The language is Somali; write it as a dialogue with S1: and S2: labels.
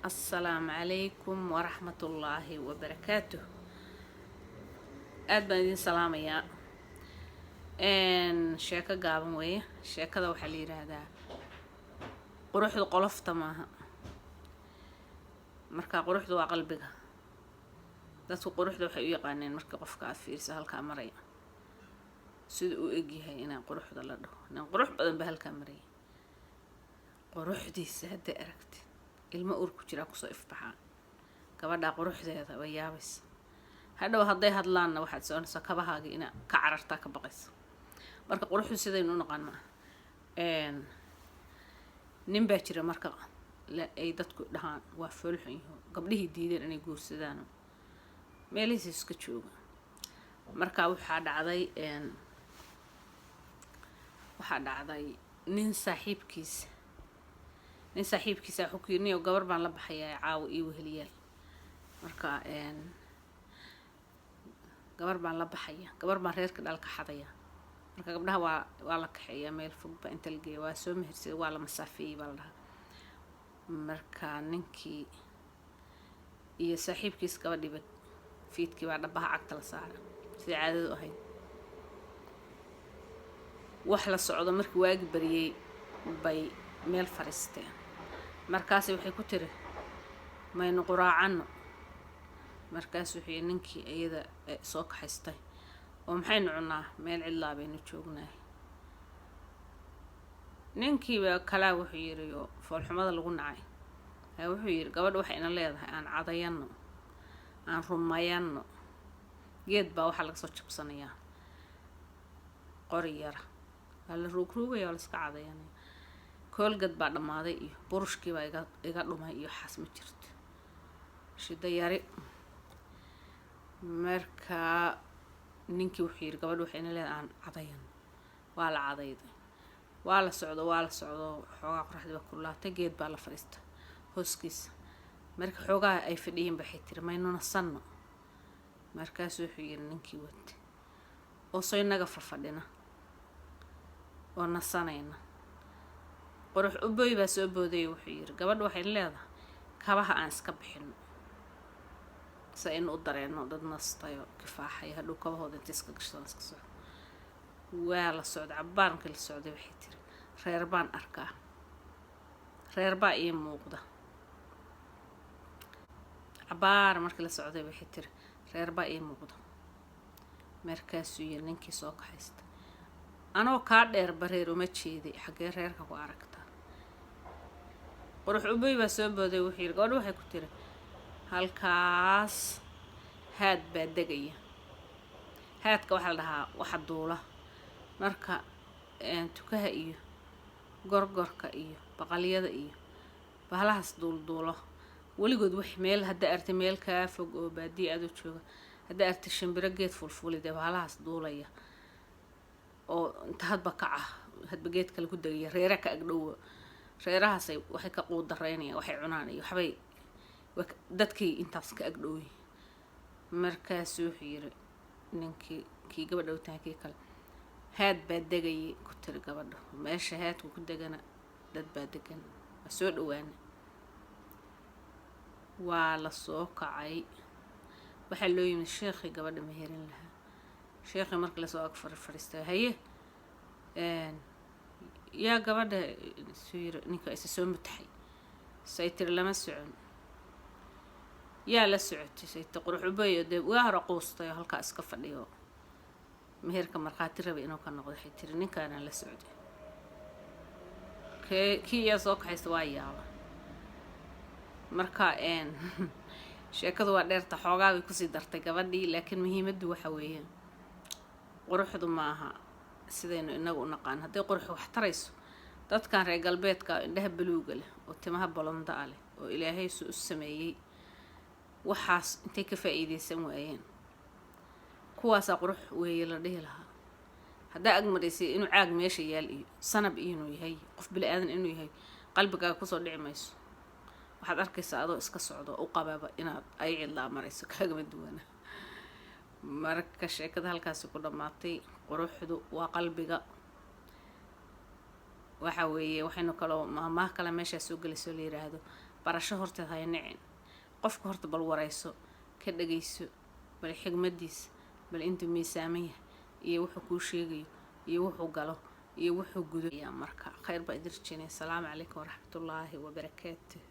S1: السلام عليكم ورحمة الله وبركاته. aad baan idin salaamayaa sheeko gaaban weeye. sheekada waxaa la yiraahdaa quruxdu qolofta maaha, marka quruxdu waa qalbiga. dadku quruxda waxay u yaqaaneen marka qofka aad fiiriso halkaa maraya sida uu egyahay inaan quruxda la dhaho. inaan qurux badan ba halkaa maraya quruxdiisa hadda aragti ilmo uur ku jira kusoo ifbaxaa. gabadha quruxdeeda way yaabaysa. hadhow hadday hadlaanna waxaad soconaysaa kabahaaga ina ka carartaa ka baqaysa. marka quruxdu sidaynu u naqaan maaha. nin baa jira marka ay dadku dhahaan waa foolxun yaho gabdhihii diideen inay guursadaan meelihiisa iska jooga. marka waxaa dhacday nin saaxiibkiisa wuxuu ku yiri niyo gabar baan la baxayaa caawa iyo weheliyaal. marka gabar baan la baxaya, gabar baan reerka dhalka xadaya. marka gabdhaha waa la kaxeeyaa meel fog ba inta la geeyo waa soo mehersaday waa la masaafeeyay baa la dhahaa. marka ninkii iyo saaxiibkiis gabadhiiba fiidkii baa dhabaha cagta la saaray sidii caadadu ahayd. wax la socdo markii waagi bariyay bay meel fariisteen. markaas waxay ku tiri maynu quraacano. markaas wuxuu ninkii iyada soo kaxaystay oo maxaynu cunaa meel cidlaa baynu joognaa. ninkiiba kala wuxuu yiri oo foolxumada lagu nacay wuxuu yiri gabadh waxay ina leedahay aan cadayano aan rumayano. geed baa waxa laga soo jabsanayaa qori yara waa la ruugruugaya oo la iska cadayanaya. koolgad baa dhammaaday iyo burushkii baa iga dhumay iyo xas ma jirto shida yari. marka ninkii wuxuu yiri gabadh waxay ina leedahay aan cadayano. waa la cadayday waa la socdo xoogaa qoraxdii baa kululaatay. geed baa la fadhiistay hooskiisa. marka xoogaa ay fadhiyeen baxay tiri maynu nasanno. markaas wuxuu yiri ninkii wata oo soo inaga fadhina oo nasanayna. qurux u booy baa soo booday wuxuu yiri gabadh waxay leedahay kabaha aan iska bixino sa in u dareeno dad nastayo kifaaxay hadhow kabahooda inta iska gashadaan iska socdo. waa la socda cabbaanka la socday waxay tiri reer baan arkaa, reer baa ii muuqda. cabbaar markii la socday waxay tiri reer baa ii muuqda. markaasuu yiri ninkii soo kaxaysta anoo kaa dheer bareer uma jeeday xaggee reerka ku aragtaa. qurux ubay baa soo booday wuxuu yiri gabadh waxay ku tiri halkaas haad baa degaya. haadka waxaa la dhahaa waxa duula marka tukaha iyo gorgorka iyo baqalyada iyo bahalahaas duulduulo weligood wax meel hadda artay meel kaa fog oo baadiye aad u jooga hadda artay shimbiro geed fulfulid bahalahaas duulaya oo inta hadba kaca hadba geed kale ku dagaya reera ka agdhow. reerahaas waxay ka quudareynayaan waxay cunaan iyo waxbay dadkii intaas ka agdhoway. markaas wuxuu yiri ninkii gabadha u taagay kale haad baa degayay ku tiri gabadha meesha haadku ku degana dad baa degan waa soo dhawaana. waa la soo kacay waxaa loo yimid sheekhi gabadha meherin lahaa. sheekhi markii la soo ag fadhiistay haye yaa gabadha soo ninka isa soo mutaxay say tiri lama socon. yaa la socotay say tiri qurux ubay oo waa raquustay halka iska fadhiyo meherka markhaati rabay inuu ka noqdo. waxay tiri ninkaana la socday kii yaa soo kaxaysta waa yaaba. marka sheekadu waa dheerta xoogaa bay kusii dartay gabadhii laakiin muhiimaddu waxa weeyaan quruxdu maaha sidaynu inagu u naqaan. hadday quruxu wax tarayso dadkan reer galbeedka indhaha baluuga leh oo timaha bolonda leh oo ilaahay u sameeyey waxaas intay ka faa'iideysan waayeen kuwaasaa qurux weeye la dhihi lahaa. haddaa ag maraysay inuu caag meesha yaal iyo sanab inuu yahay qof bili aadan inuu yahay qalbigaaga kusoo dhici mayso. waxaad arkaysaa adoo iska socdo u qabaaba inaad ay cidlaa marayso kaagama duwana. marka sheekada halkaasi ku dhammaatay. quruxdu waa qalbiga. waxa weeye waxaynu kaloo maamaha kale meesha soo gelisoo la yiraahdo barasho horteed hay nicin qofka horta bal warayso ka dhagayso bal xigmadiisa bal intuu miisaaman yahay iyo wuxuu kuu sheegayo iyo wuxuu galo iyo wuxuu gudo. Marka khayr baa idin rajeenaya. Assalaamu calaykum waraxmatullaahi wabarakaatuh.